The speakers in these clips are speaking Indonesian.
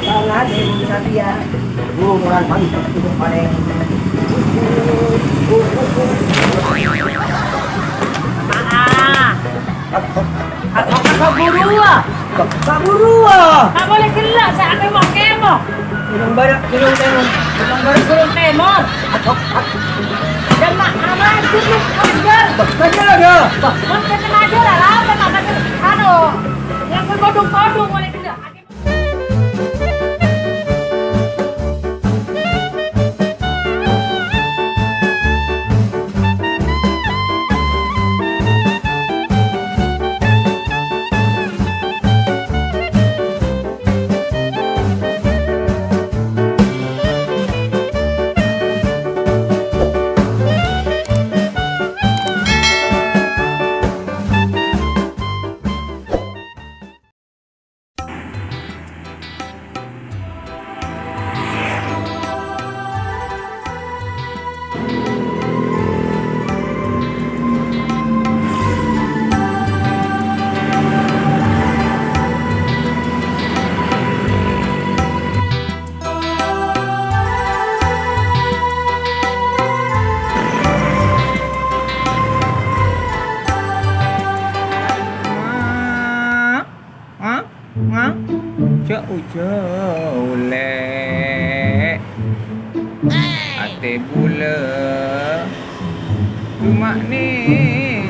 Tangan di Satria. Umuran mantap itu paling. Kaburu ah. Kaburu ah. Tak boleh gelak saya kemok kemok. Kurang barat, kurang tengok. Kurang temor. Dan mak aman dulu ajar. Baca ada. Mungkin ajar lah, memang aduh. Yang berkodung-kodung boleh gelak. Jauh-jauh lek ate bula cuma ni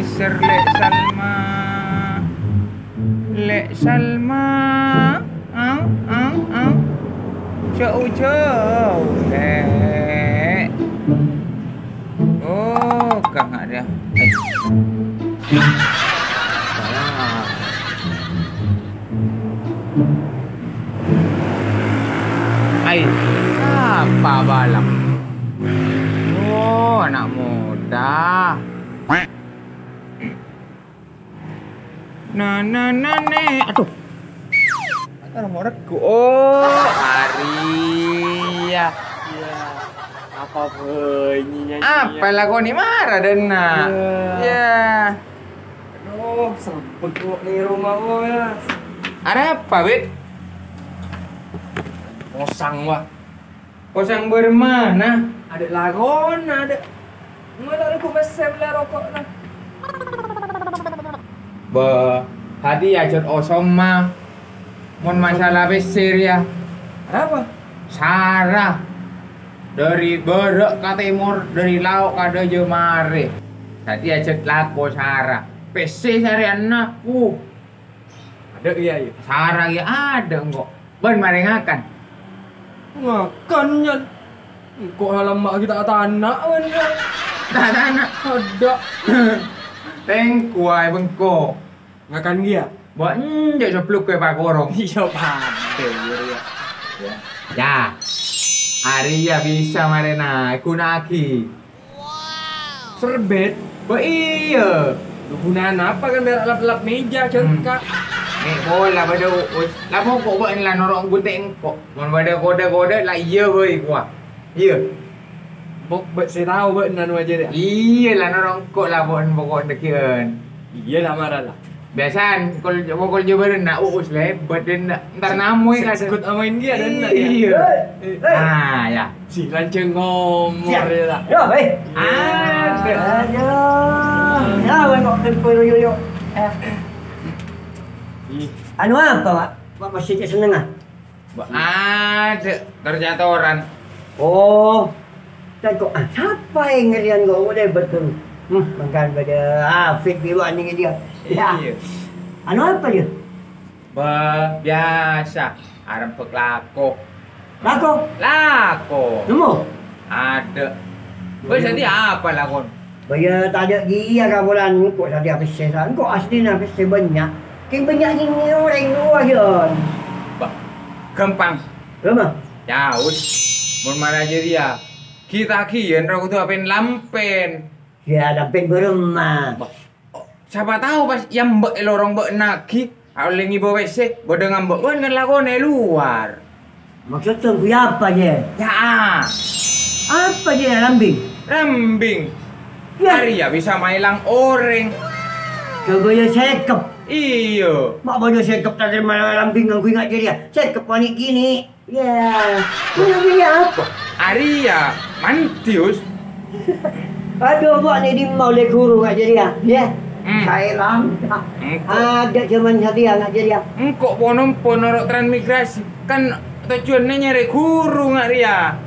serlek Salma lek Salma jauh-jauh lek oh kang ada Hai, apa balap? Oh, anak muda. Aduh. Ada moretku. Oh, Arya. Iya. Apa bunyinya? Apa lagu ni marah dena? Ya. Aduh, sempet kok di rumah gua ya. Ada apa, Wit? Kosang wah. Kosang bermana? Ada lagon, ada. Malah aku masih beli rokok lah. Tadi ajut osoma. Mon masalah besar ya. Apa? Sarah. Dari berek ke timur, dari laut ke jemare. Tadi ajut laku Sarah. PC cari anakku. Ada iya ya. Sarah ya ada kok. Ben marengakan. Makannya. Kok halamak kita tanah kan ya? Tak anak. Ada. Tengku ay bengko. Ngakan dia. Buat njak sepluk ke Pak Korong. Iya pade ya. Ya. Arya bisa marena kunaki. Serbet. Iya. Gunaan apa kan biar lap-lap meja cengkak. Nih bola pada lama kok buat lah norong gunting kok. Mun pada kode-kode lah iya boy gua. Iya. Bok bet saya tahu bet nan aja dia. Iya lah norong kok lah buat pokok dekian. Iya lah marah lah. Biasaan kalau coba nak uus lebat dan ntar namui lah. Ikut amain dia dan nak ya. Iya. Ah ya. Si lanceng ngomong dia lah. Ya, baik. Ada. Aduh. Ya, kok tempur yo. Anu apa, Pak? Pak masih seneng ah? Ada terjatoran. Oh. Dan kok siapa yang ngerian kok udah betul. Makan pada Afik biwa ni dia. Ya. Iya. Anu apa dia? Biasa. Arempek lako. Lako. Lako. Nemu? Ada. Jadi apa lakon? Baya tak ada dia kabulan kok tadi apa sesan kok asli nak banyak. King banyak ni orang luar je. Gampang. Lama. Jauh. Mun mana je dia. Kita kian rau tu apen lampen. Ya dapat berumah. Siapa tahu pas yang mbak lorong mbak naki. Awalnya ngibawa WC. Bodeng mbak kan lakon luar. Maksudnya apa je? Ya. Apa je lambing? Rambing. Ya. Arya bisa mailang orang. Kebaya sekep. Iyo. Mak bodoh sekep tak dari malam bingung aku ingat dia. Sekep panik gini. Ya. Mana dia apa? Arya, mantius. Aduh, buat ni di mau le guru kat dia. Ya. Saya lang. Ada zaman hati anak dia. Engkau ponompo norok transmigrasi. Kan tujuannya nyari guru nggak Ria?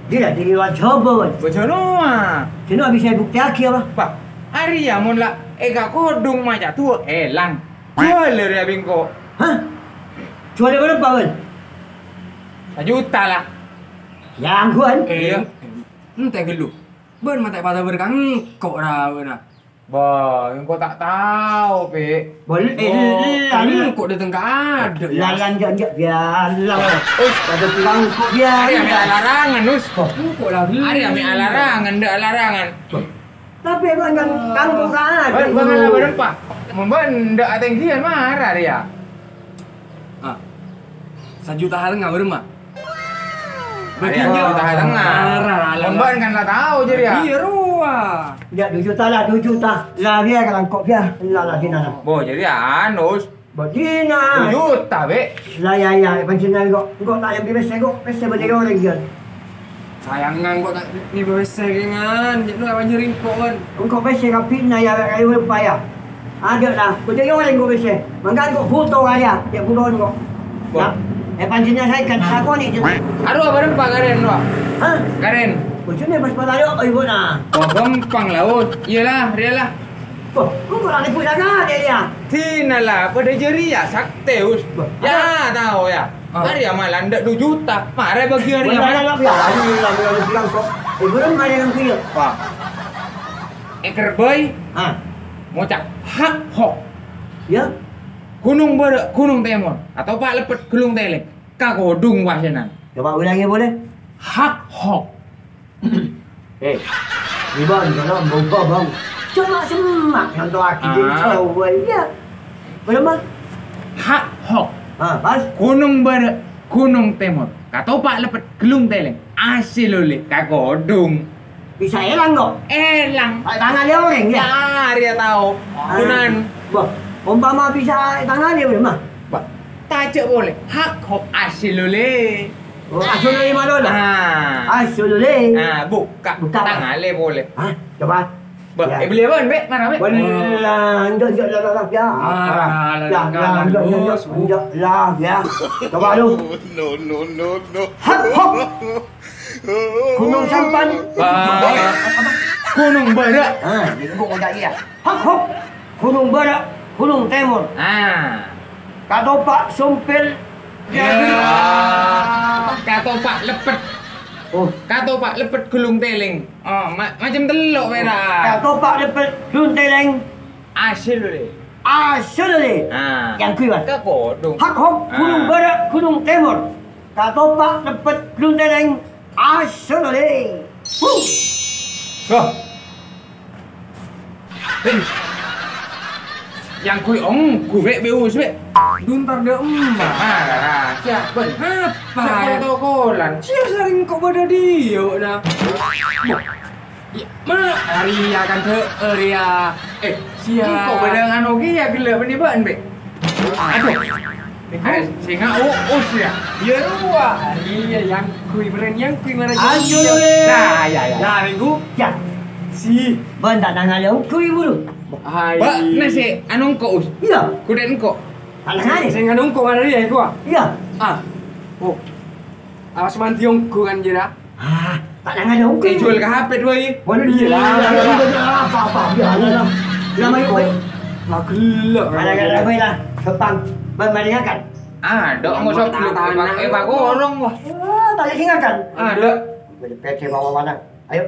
Dia di luar coba. Bojanoa. Sino habis saya bukti akhir apa? Pak, Arya mun lah ega kodung macam tu elang. Jual Ria bingko. Hah? Jual dia berapa kan? 1 juta lah. Yang kuan. Iya. Entah gelu. Ben mata pada berkang kok dah benar. Bah, engkau tak tahu, Pe. Boleh Lalu kok datang ke ada ya. lalan jajak biar lang. Ada tulang kok biar. Arya ambil larangan, Nus. Kok lah. Arya ambil larangan, ndak larangan. Tapi abang kan kangkung kan. Bangan lah berempat. Membenda tinggian marah dia. Ah. 1 juta hal enggak berema. Bagian dia tahan tengah. Memban kan lah tahu je dia. Iya ruah. Dia 2 juta lah, 2 juta. Lah dia kan kok dia. Lah dina lah. Boh jadi anus. Badina. 1 juta, Be. Lah ya pancen kok. Kok tak yang bebas kok. Pesta beli orang dia. Sayangan kok tak ni besegengan. Jadi nak banjirin kok kan. Kok pesta kapin na ya kayu paya. Ada lah. Kok dia orang kok pesta. Mangkan kok foto dia. Dia foto kok. Boh. Pancen saya kan aku ni je. Aduh, berempat Karen doa. Ha? Karen. Pancen pas pada ibu na. Oh, gampang lah. Oh, iyalah, dia lah. Kok nak ni punya dia. Tina lah, pada jeri ya, sakteus. Ya, tahu ya. Arya malah ndak 2 juta. Marah bagi Arya. Lah biar. Lah bilang kok. Belum ada yang kuya. Wah. Eker boy, Ha. mau cak hak hok. Ya. Gunung Barak, Gunung Timur, atau Pak Lepet, Gunung Teleng. Kagodung wasinan. Coba ulangi boleh? Hak hok. Ibang kalau mau bang. Cuma semak yang tu aki dia tahu ya. Boleh mah? Hak hok. Pas. Gunung Barak, Gunung Timur, atau Pak Lepet, Gunung Teleng. Asil oleh kagodung. Bisa elang kok. Elang. Tangan dia orang ya. Ya, dia tahu. Kunan. Wah, umpama bisa tangan dia boleh mah? Tajak boleh. Hak hok asil oleh. Oh, asul ni mana dah? Asul ni. Buka. Buka. Tangan le boleh. Coba. Beli apa, Be? Mana, Be? Boleh lah, jom lah ya. Ya. Coba lu. No. Hak hok. Gunung Sampan. Gunung Barak. Dia sebut orang dia. Hak hok. Gunung Barak, Gunung Timur. Katopak Sumpil. Kata Pak Lepet. Oh, Kata Pak Lepet Gunung Teleng. Macam telok merah. Katopak Lepet Gunung Teleng. Asil le. Asul ni. Yang kuibat. Kagodung. Hak hok Gunung Barat, Gunung Timur. Katopak Lepet Gunung Teleng. Asul ni. Loh. Yang kui ku Be beus Be. Duntar dia emak. Siap ben. Apa? Siapa tahu kolan. Cia sering kok pada dia nah. Mana Arya kan ke Arya. Cia. Kok pada anu ki ya gila bani ban Be. Aduh. Singa us ya. Ya ruah. Iya yang kui beren yang kui mana Asul ni. Nah, ya. Nah, minggu. Ya. Si. Bentar tangan dia. Kui bulu. Hai. Ba nasi anu ko us. Ya. Kuden ko. Tangan ni. Saya ngadong kok ada dia gua. Ya. Oh. Awas mantiong ku kan jera. Tak tangan dia. Kui. Jual ke HP doi. Boleh lah. Apa-apa. Biarlah. Lama yuk. Lah gelak. Ada baiklah. Sepang. Membandingkan. Dok mau sok lu pakai bagorong wah. Tak boleh ingatkan. Ada. Boleh PT bawa mana. Ayo.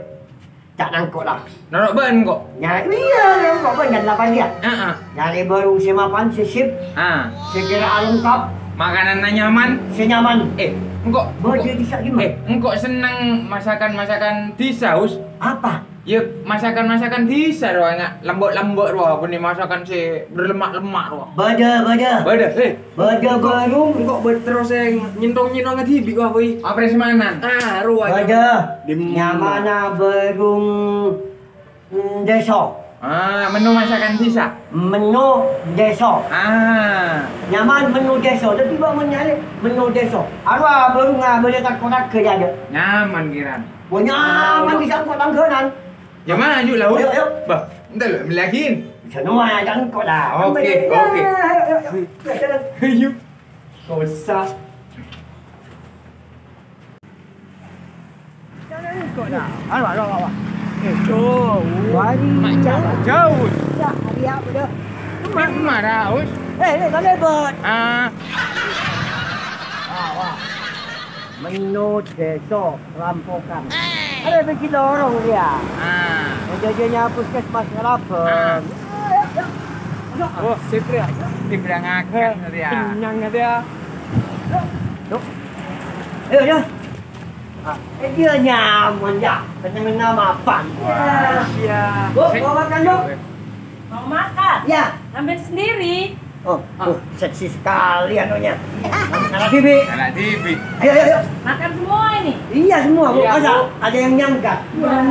Cak nangkut lah. Norok ban kok. Iya, kok banyak lapan dia. Nyari baru semapan, sisip, sekira lengkap, Makanan nyaman. senyaman. Engkau Baju bisa gimana? engkau seneng masakan-masakan disaus. Apa? Ya masakan-masakan disa doang enggak lembut-lembut doang punya masakan si berlemak-lemak doang. Bada. Bada, Bada baru. Kok terus yang nyentong-nyentong ke TV gua boy. apa semanan? Ruah. Bada. Nyamana berung desa. Menu masakan sisa. Menu desa. Nyaman menu desa. Tapi tiba menyalip menu desa. Arwah baru boleh tak kerja ada. Nyaman kiran. Nyaman bisa angkut langganan. Ya maju lah. Ayo, ayo. Bah, entar lah melakin. Semua jangan kau dah. Okey. Ayo. Kau besar. Jangan kau dah. Arwah. Wari Jauh. ya hari apa dah? Mana dah, Us? Ni kau lebet. Wah. Menu desa rampokan. Ada pergi lorong dia. Kerjanya puskesmas Ngelapan. Oh, sip dia. Sip dah ngakan dia. Kenyang dia. Ayo dah. Dia nyaman ya. Kena mapan. Iya. Mau makan dong? Mau makan? Ya. Ambil sendiri. Seksi sekali anunya. Anak TV. Anak TV. Ayo. Makan semua ini. Iya semua, Bu. Iya, Masa Bu. ada yang nyangka?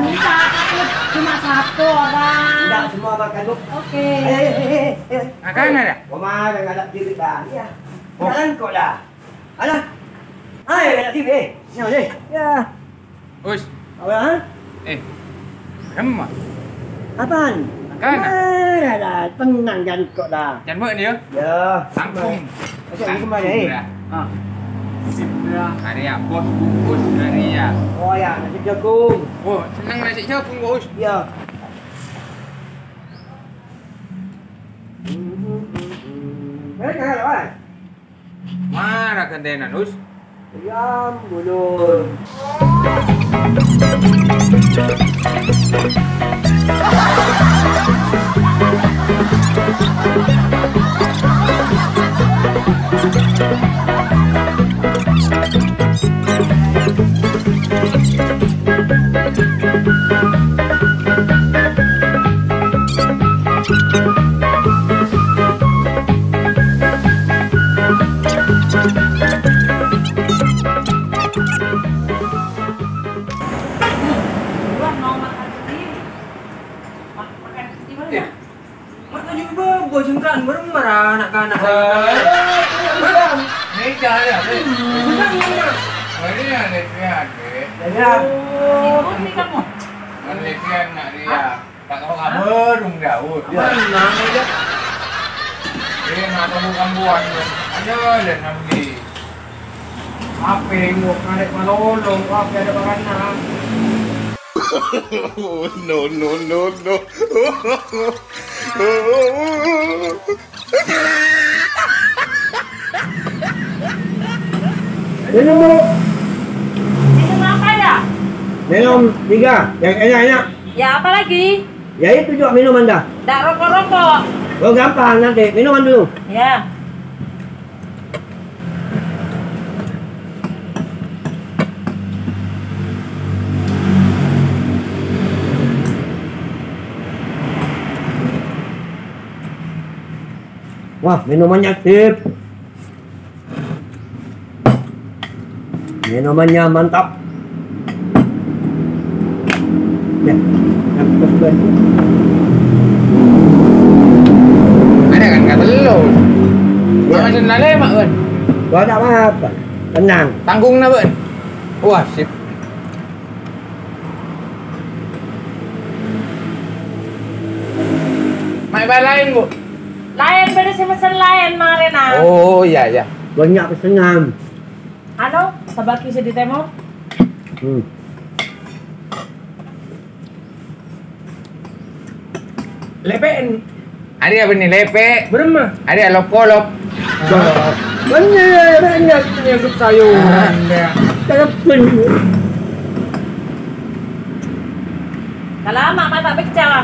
Bisa, tapi cuma satu orang. Enggak semua makan, Bu. Oke. Ayo. Makan ada? Mama ada anak TV dah. Iya. Jangan kok dah. Ada. Ayo anak TV. Ni. Ya. Us. Apa? Kamu Apaan? makan? Dah, tenang jangan kok dah. Jangan buat dia. Ya. Sangkung. Macam ni kemana Sip dah. Hari ya, bos bungkus hari ya. Oh ya, nasi jagung. Oh, senang nasi jagung, Us. Ya. Jangan, Marah kentenan, Us. Diam dulu. Gua mau makan sendiri. Makan di mana? Mata juga gua jengkran bermarah anak-anak. Ni jangan ya. Ini ada lihat, Jangan. Ikut nih kamu. Lihat nak dia. Tak tahu kabar dong Daud. Menang aja. Dia nak tahu kambuan. Ada dan nanti. Apa yang mau karek malolong, apa ada makanan. No. Minum, Bu. Minum apa ya? Minum 3. Yang enak-enak. Ya apa lagi? Ya itu juga minuman dah. Tak rokok-rokok. Oh gampang nanti. Minuman dulu. Ya. Wah, minumannya sip. Minumannya mantap. Ya, Ada kan kata lo. Ya. Mak senale mak kan. Gua tak apa. Tenang. Tanggung na ben. Wah, sip. Mai lain, Bu. Lain beda sih mesen lain kemarin ah. Oh, iya. Banyak pesanan. Ano? Sabaki si ditemo? Lepen. Ada apa nih lepe? Berema. Ada lop-kolop. Banyak Penyakit sayuran dia. telepon. Kalau mak tak bicara.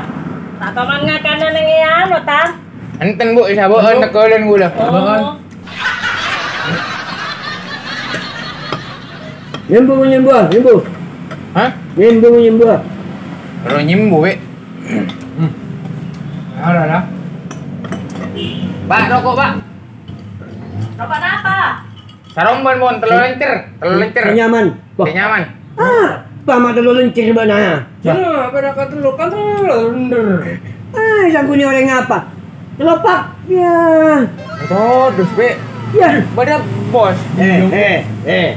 Tak taman ngakanan yang iyan, lo tan? Enten Bu, saboan nakalan gula. Oh. Nyembuh. Hah? Nyembuh. Kalau nyimbu, we. Alah. Pak, rokok, Pak. Rokok apa? Saromban bon, telur lencer. Kenyaman. Kenyaman. Apa mak telur lencir bana? Cina pada kata lu kan telur. Sangkuni orang apa? Kelopak. Ya. Terus be. Ya. Pada bos. Ya.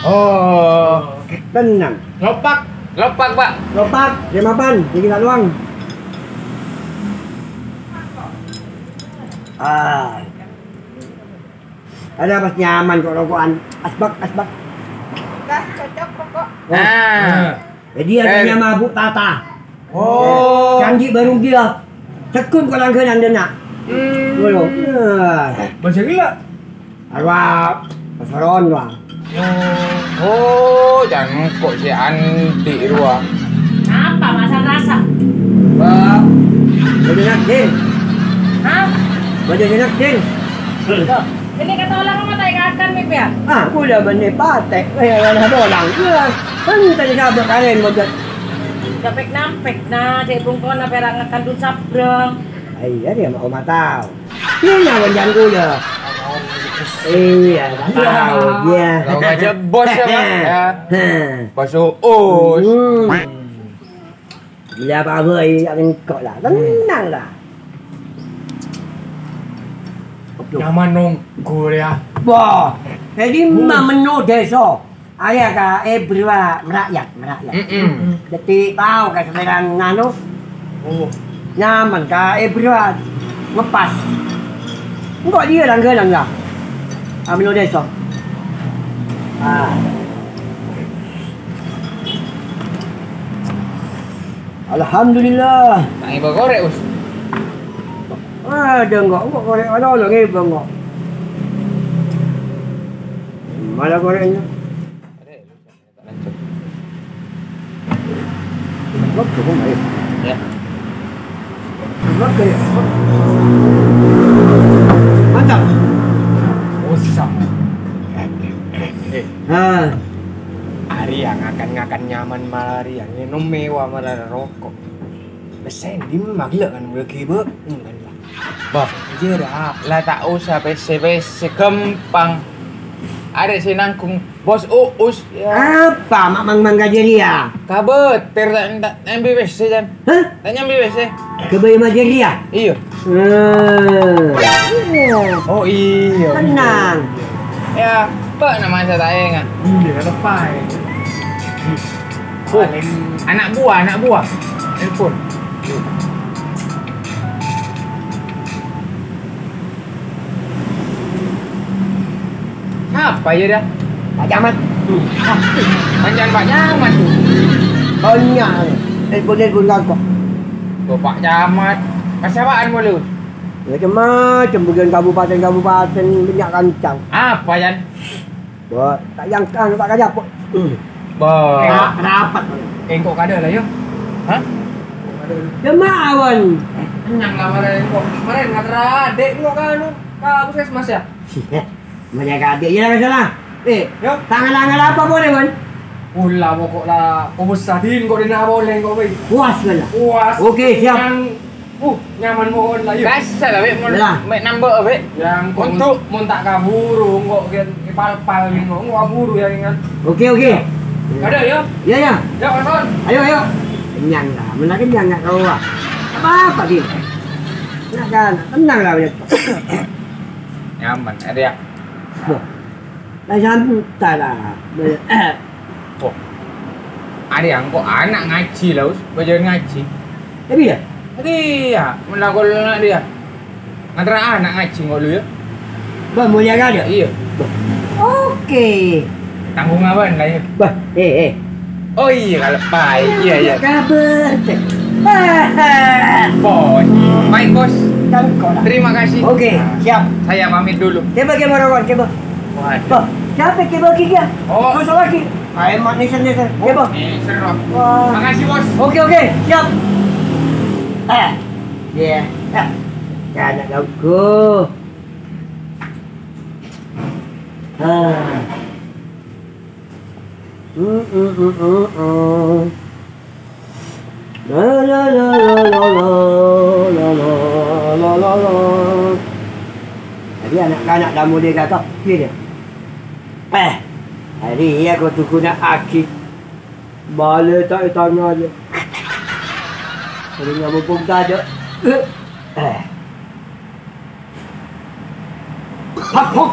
Oh. Tenang. Lopak, Pak. Kelopak. 5 tinggal luang. Ada pas nyaman kok rokokan. Asbak. Dah, cocok pokok. Nah. Jadi adanya mabuk tata. Oh. Canggih baru dia. Cekun kalau langganan dia nak. Dulu. Bahasa gila. Arwah. Pasaron lah. Oh, jangan kok si Andi ruang. Apa masalah rasa? Baju naksin. Hah? Baju naksin. Tuh. Ini kata orang mata ikan Mip ya? Aku dah menepate. Ada orang. Kan tadi sahabat kalian baju. Dapek nampek na, cek bungkon na perang akan dun sabrang. Iya dia mau matau. Dia wanjan ku ya. Iya, tahu dia. Kalau aja bos ya, Pak. Ya. Bos Uus. Bila apa vậy anh gọi là tenang lah. Nyaman nunggu ya. Wah, jadi menu desa. Ayah ka berwa merakyat. Jadi tahu ka sekarang nganu. Nyaman ka berwa ngepas. Enggak dia langganan lah. Menu desa. Alhamdulillah. Tak ibu korek us. Ada enggak korek ada lagi enggak. Mana koreknya? Lóc được không vậy? Dạ. Lóc kìa. Mantap. Usam. Hari yang akan nyaman malah hari yang minum mewah malah rokok. Besendi magla kan mulai ber, kan lah. Bah, Aja dah. lah tak usah PC gampang. Ada si nangkung bos Uus ya. Apa mak mang gajeria? Kabut, tak nyambi WC kan? Hah? Tak nyambi WC. Kebaya majeria? Iya. Oh iya. Tenang. Ya, apa nama saya tak ingat. Iya, lepai. Oh, anak buah. Telepon. Apa ya dah? Pak Jamat. Panjang Pak Jamat. Banyak. Telepon kau. Bapak Jamat. Pasapaan boleh? Macam-macam bagian kabupaten minyak kancang. Apa Jan? Buat tak yang kan tak kajak. Boh. Rapat. Engkau kada lah ya. Hah? Jemawan. Kenyang lah kemarin. Kemarin ngatra adek engkau kan puskesmas ya. Menjaga adik je lah masalah. Yo. Tangan-tangan apa boleh kan? Pula pokok lah. Kau besahin kau dia boleh kau wei. Puas ke lah? Puas. Okey, siap. Nyaman mohon lah ya. Kasar lah, Bek. Yalah. Mek number, Bek. Yang kau Untuk. mun tak kaburu kau pal-pal ni kau kaburu ya ingat. Okey. Ada ya? Ya. Ya kawan. Ayo. Kenyang lah. Mana kenyang nak kau lah. Apa dia? Nak kan? Tenang lah macam tu. Nyaman, ada ya. Dah santai lah. Oh. Ada yang kok anak ngaji lah, Us. Belajar ngaji. Tapi dah? Iya, melakon anak dia. Ngantara anak ngaji kok lu ya. Bah, mulia kan dia? Iya. Okey. Tanggung apa lah ya? Bah, Oh iya, kalau baik. Iya. Kabar. Bos. Baik, Bos. Dan kau lah. Terima kasih. Okey, siap. Saya pamit dulu. Keba rawan, keba. Waduh. Bah, siapa keba kia? Oh. Kau salah ki. Ay, mak ni sen. Keba. Seru. Wah. Makasih, Bos. Okey, siap. Ya. Jangan lagu. Jadi anak-anak dah mula kata, dia. Hari aku tu guna akik. Bala tak tanya dia. Kalau nggak mau pun tak ada. Hak hok.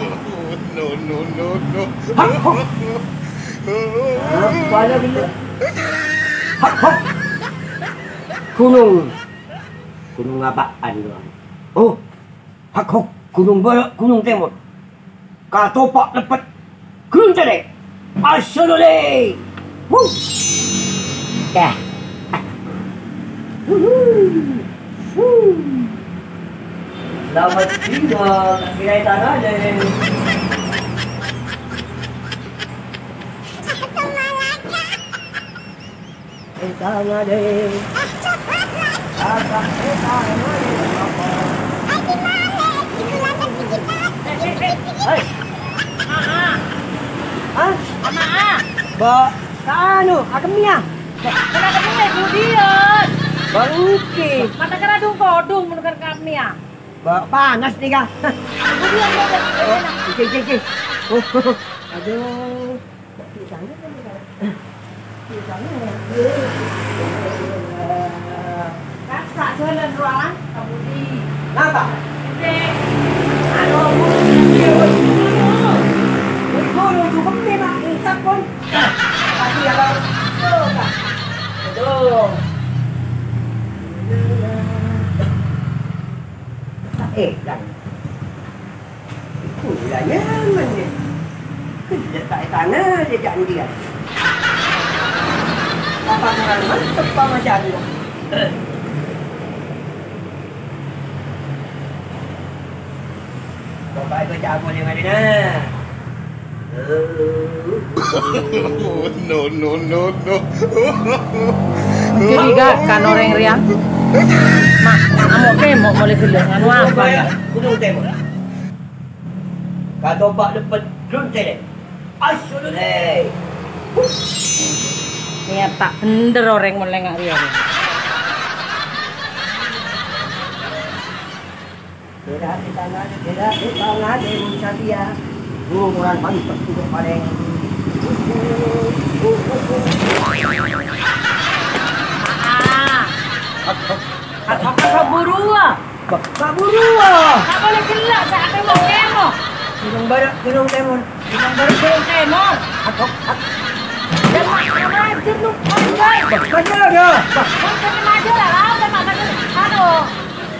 No, no, no, no. Hak hok. Apa ada bila? Hak hok. Gunung. Gunung apaan doang? Oh, hak hok. Gunung Barat, Gunung Timur. Katopak lepat. Gunung Terek. Asyolole. Wuh. Dah. Selamat tinggal. Kira tanah deh. Tanah deh. Hei. Hah? Anak. Ba, anu, akemnya. Kenapa kami kemudian? Bangke. Mata keradung kodung menukar kami ya. Ba, panas nih kah? Kemudian Oke. Oh, aduh. Kakak jalan ruangan kamu di. Kenapa? Aduh, Guru cukup nih mak, insap pun. Pasti ya bang. Aduh. Dan itulah nyaman dia. Letak tanah dia jangan dia. Apa orang mantap apa macam tu? Bapak itu jago dengan dia. No, no, no, no. Jadi gak kan orang riang. Mak, amo ke mau boleh geleng anu apa? Gunung Timur. Kata pak lepas Gunung Timur. Asyoleh. Ni tak bener orang mulai ngak riang. Gerak di tangan Musa dia. Orang mantap juga paling. Apa buru ah? Kaburu Tak boleh gelak saya akan mau kemo. Gunung Barat, Gunung Timur. Gunung Barat, Gunung Timur. Jangan ajar lu, anjay. Mana ada? Kan aja lah, kan makan. Aduh.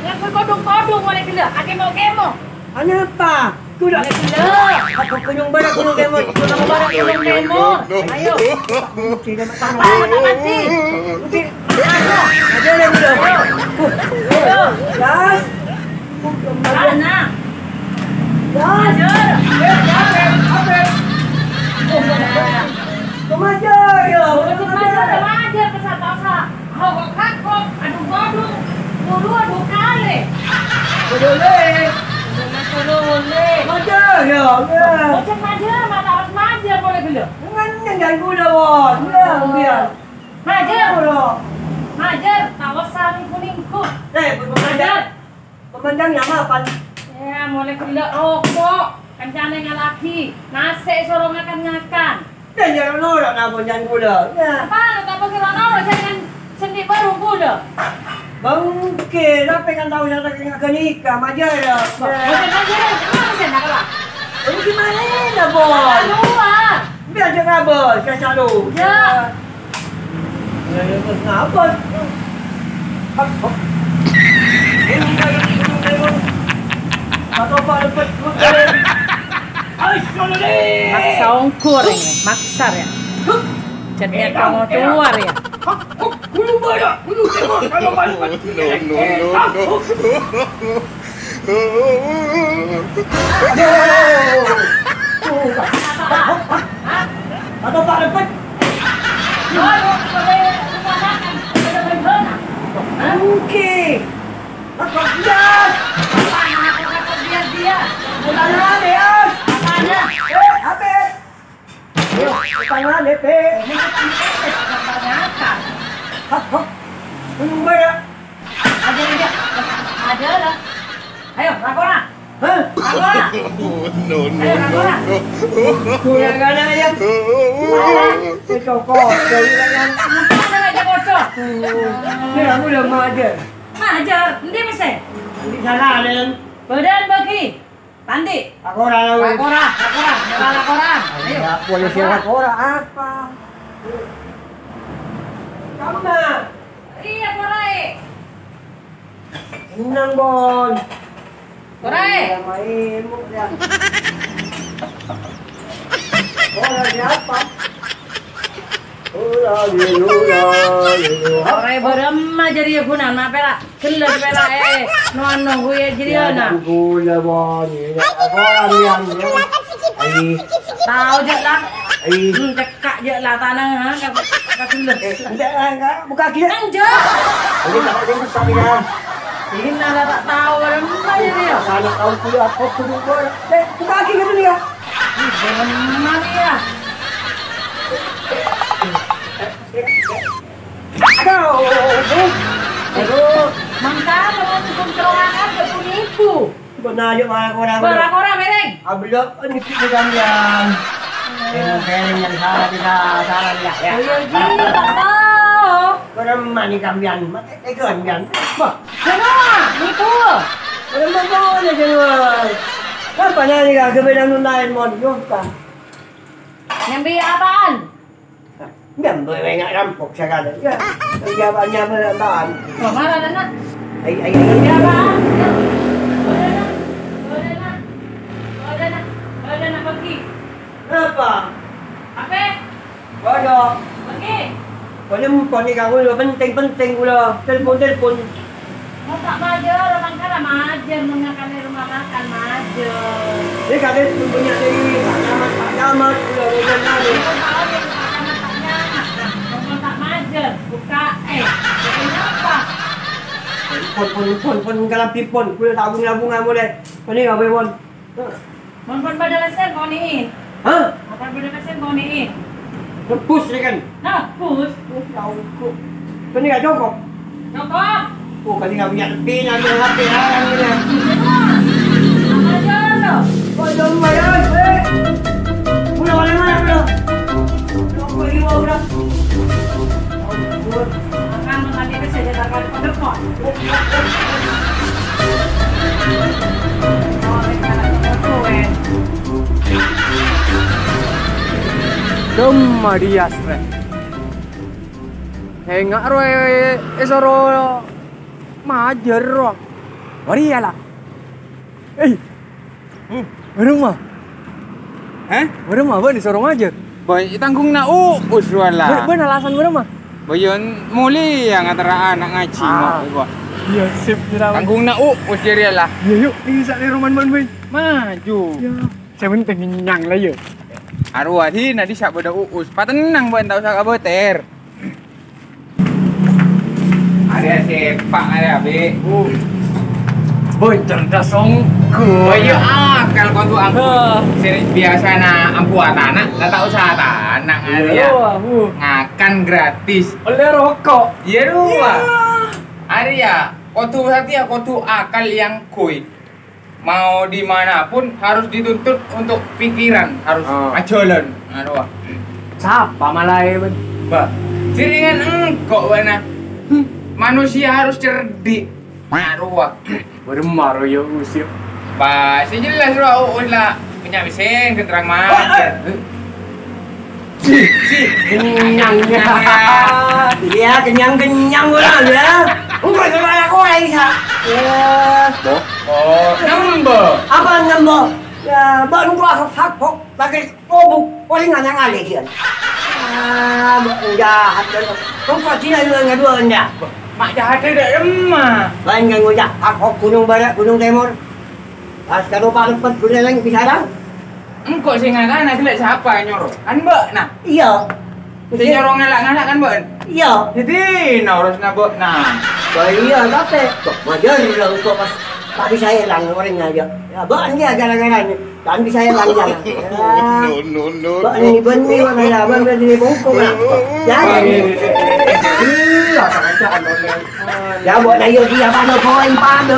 Yang kodung-kodung boleh gelak, akan mau kemo. Hanya apa? Kuda. Boleh gelak. Aku Gunung Barat, Gunung Timur. Gunung Barat, Gunung Timur. Ayo. Tidak masalah. Apa mati? Ada lagi dah. Ayo. Gas. Mana? Gas. Ajar. Kemajar ya. Ajar kesat-kesat. Kok kakok, aduh kodung. Dulu aduh kali. Boleh. Boleh. Majar ya. Macam majar, mata harus majar boleh gelak. Dengan yang kuda won. Biar. Majar. Majar. Majar, kawasan kuningku. Pemandangan. Pemandangan apa? Ya, mulai gelak rokok. Kencana lagi. Nasi sorong ngakan. Dan jangan norak nak jangan kuda. Ya. Apa? Tak pakai orang jangan sendi baru kuda. Bangke, tapi kan tahu saya tak akan nikah, majar ya. Macam majar, mana saya nak kalah? Ini gimana dah bos? Luar. Biar jangan bos, saya selalu. Ya. Kenapa? Atau pak lepas kuda. Asyoleh. Maksa ongkur ini, maksar ya. Jadinya kamu keluar ya. Gunung Barat, Gunung Timur, kalau balik. No, no, no, Atau pak lepas. Okey. Apa bias? Tanah bias. Habis. Tanah lepe. Gunung Barat. Ada lah. Ayo, lakoran. Hah? Lakoran. no, no, no, Kurang ada yang. Kau jadi yang. Mana aja bocor. dah. Ni aku dah majar. Majar, nanti mesti. Di sana ada yang Badan bagi. Tandi. laporan. Laporan. Jalan laporan. Ayo. Ya, polisi laporan apa? Kamu nak? Iya, Korai. Senang Bon. Korai. Ya, main mu dia. Orang siapa? Korai berema jadi guna na pela. Kelas pela no gue jadi na. Gula Bon. Orang yang ai Tahu je lah. ai Cekak je lah tanah ha. Kak kelas. enggak buka kita. Anjir. Ini tak ada yang tak ada. Ini nada tak tahu berema jadi ya. Kalau kau kuliah apa kuliah Bon. Buka kita ni ya. Berema dia. Aduh. Mangka mau kontrolan ada penipu. Benar je mana korang. Kora mereng. Ablo ni kita gambian. Yang yang salah dia ya. Oh ya ji tak tahu. Korang mani gambian. Mak gambian. Bah. Kenapa? Nipu. Korang mau ni jangan. Apa ni ka kebenaran lain mon yuka. Nyambi apaan? Ngam boleh ngak rampok sekali. Ya. Dia banyak beran. Oh, marah dan nak. Ai Nyambi apaan? Udah nak pergi. Apa? Apa? Bodoh. Pergi. Kau ni kamu penting pula. Telefon. Mau tak majer, orang kan majer mengakan di rumah makan majer. Ni kata punya diri. Tak nyaman pula dengan ni. Kau tahu dia kata-katanya. Kau tak majer, buka kenapa? Pon kalau pipon. Pula tabung-tabungan boleh. Kau ni apa pon? Mon pada lesen kau ni. Ha? Mon pada lesen kau ni. Push ni kan? Nah, push. Kau ni kat cukup. Nyokap. Oh, kau ni punya pin ada HP larang ni. Apa aja lo? Kau jom bayar. Pula mana pula? Kau pergi bawa pula. Akan mengaji saja tak akan pendekat. Demma dia stre. Hengak ro esoro majer ro. Waria lah. Rumah. Hah? Rumah apa ni sorong majer? Boy, tanggung na uswala. Ben alasan berapa? Boyon muli yang antara anak ngaji Ah. mo. Ya sip jerawat. Tanggung na usir lah. Ya yuk, ini sak ni roman man weh. Maju. Ya. Saya penting nyang lah ya. Arwah di nanti sak beda uus. Patenang ben tau sak aboter. Ada sepak ada be. Boy cerdas songko. Boyo akal kau tu ampu. Seri biasa na ampu anak, tak tahu usaha anak Arya. Ngakan gratis. Oleh rokok. Iya dua. Arya, kau tu hati kau tu akal yang kui. Mau dimanapun harus dituntut untuk pikiran, harus ajolan. Arwah. Siapa malah ben? Bah, siringan engkau bana. Manusia harus cerdik. Arwah. Bermaro ya usir. Bah, sejelas uus lah. Punya mesin keterang macet. Kenyangnya. Dia kenyang orang ya. Bukan sama aku lagi sah. Ya. Oh, number. Apa nombor? Ya, baru gua hak kok pakai obuk paling yang ada dia. Ah, jahat dah. Kau pasti ada yang dua anda. Mak jahat ada emah. Lain yang ngojak hak gunung barat, gunung timur. Pas kalau paling pet gunung lain bisa dah. Engkau sih ngakan nak lihat siapa yang nyuruh? Kan mbak nah. Iya. Si nyuruh ngalak kan mbak? Iya. Jadi harus nabok nah. Iya, tapi wajar lah untuk pas tak bisa hilang orang aja. Ya, bahan dia gara-gara ni. Tak bisa hilang jalan. No. Bahan ni benih mana bahan ni bungkuk lah. Ya. Ya buat ayo dia pada poin pada.